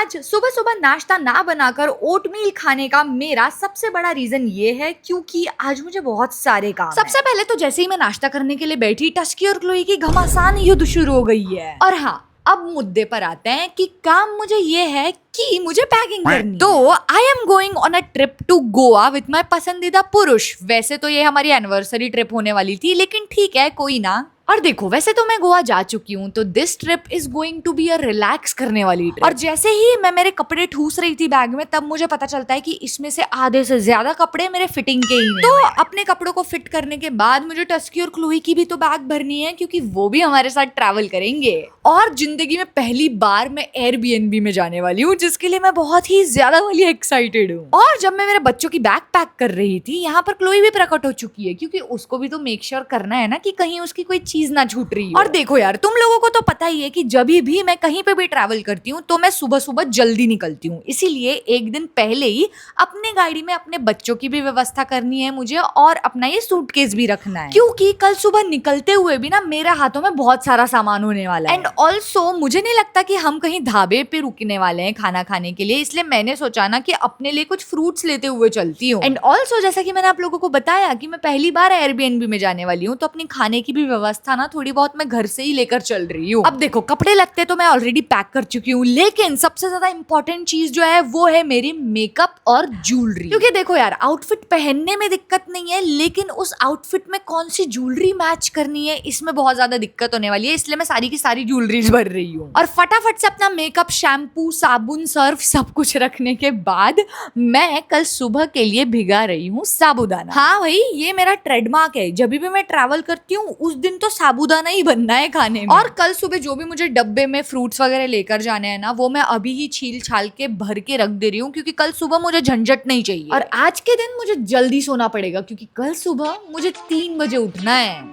आज सुबह सुबह नाश्ता ना बनाकर ओटमील खाने का मेरा सबसे बड़ा रीजन ये है क्योंकि आज मुझे बहुत सारे काम सबसे पहले तो जैसे ही मैं नाश्ता करने के लिए बैठी, टस्की और क्लोई की घमासान युद्ध शुरू हो गई है। और हाँ, अब मुद्दे पर आते हैं कि काम मुझे ये है कि मुझे पैकिंग करनी। तो I am going on a trip to Goa with my पसंदीदा पुरुष। वैसे तो ये हमारी एनिवर्सरी ट्रिप होने वाली थी, लेकिन ठीक है, कोई ना। और देखो, वैसे तो मैं गोवा जा चुकी हूँ, तो this trip is going to be a relax करने वाली ट्रिप। और जैसे ही मैं मेरे कपड़े ठूस रही थी बैग में, तब मुझे पता चलता है कि इसमें से आधे से ज्यादा कपड़े मेरे फिटिंग के ही नहीं। तो अपने कपड़ों को फिट करने के बाद मुझे टस्की और क्लोई की भी तो बैग भरनी है, क्योंकि वो भी हमारे साथ ट्रैवल करेंगे। और जिंदगी में पहली बार मैं एयरबीएनबी में जाने वाली हूँ, जिसके लिए मैं बहुत ही ज्यादा वाली एक्साइटेड हूँ। और जब मैं मेरे बच्चों की बैग पैक कर रही थी, यहाँ पर क्लोई भी प्रकट हो चुकी है, क्योंकि उसको भी तो मेक श्योर करना है ना कि कहीं उसकी कोई चीज ना छूट रही है। और देखो यार, तुम लोगों को तो पता ही है कि जब भी मैं कहीं पे भी ट्रैवल करती हूँ तो मैं सुबह सुबह जल्दी निकलती हूँ, इसीलिए एक दिन पहले ही अपने गाड़ी में अपने बच्चों की भी व्यवस्था करनी है मुझे, और अपना ये सूटकेस भी रखना है, क्योंकि कल सुबह निकलते हुए भी ना मेरे हाथों में बहुत सारा सामान होने वाला है। एंड ऑल्सो मुझे नहीं लगता कि हम कहीं ढाबे पे रुकने वाले हैं खाना खाने के लिए, इसलिए मैंने सोचा ना कि अपने लिए कुछ फ्रूट्स लेते हुए चलती हूँ। एंड ऑल्सो जैसा कि मैंने आप लोगों को बताया कि मैं पहली बार एयरबीएनबी में जाने वाली हूँ, तो अपनी खाने की भी व्यवस्था ना थोड़ी बहुत मैं घर से ही लेकर चल रही हूँ। अब देखो, कपड़े लगते तो मैं ऑलरेडी पैक कर चुकी हूँ, लेकिन सबसे ज्यादा इंपॉर्टेंट चीज जो है वो है मेरी मेकअप और ज्वेलरी। क्योंकि देखो यार, आउटफिट पहनने में दिक्कत नहीं है, लेकिन उस आउटफिट में कौन सी ज्वेलरी मैच करनी है, इसमें बहुत ज्यादा दिक्कत होने वाली है, इसलिए मैं सारी की सारी ज्वेलरीज भर रही हूँ। और फटाफट से अपना मेकअप, शैम्पू, साबुन, सर्फ सब कुछ रखने के बाद मैं कल सुबह के लिए भिगा रही हूँ साबूदाना। हाँ भाई, ये मेरा ट्रेडमार्क है, जब भी मैं ट्रैवल करती हूँ उस दिन तो साबूदाना ही बनना है खाने में। और कल सुबह जो भी मुझे डब्बे में फ्रूट्स वगैरह लेकर जाने हैं ना, वो मैं अभी ही छील छाल के भर के रख दे रही हूँ, क्योंकि कल सुबह मुझे झंझट नहीं चाहिए। और आज के दिन मुझे जल्दी सोना पड़ेगा, क्योंकि कल सुबह मुझे 3 बजे उठना है।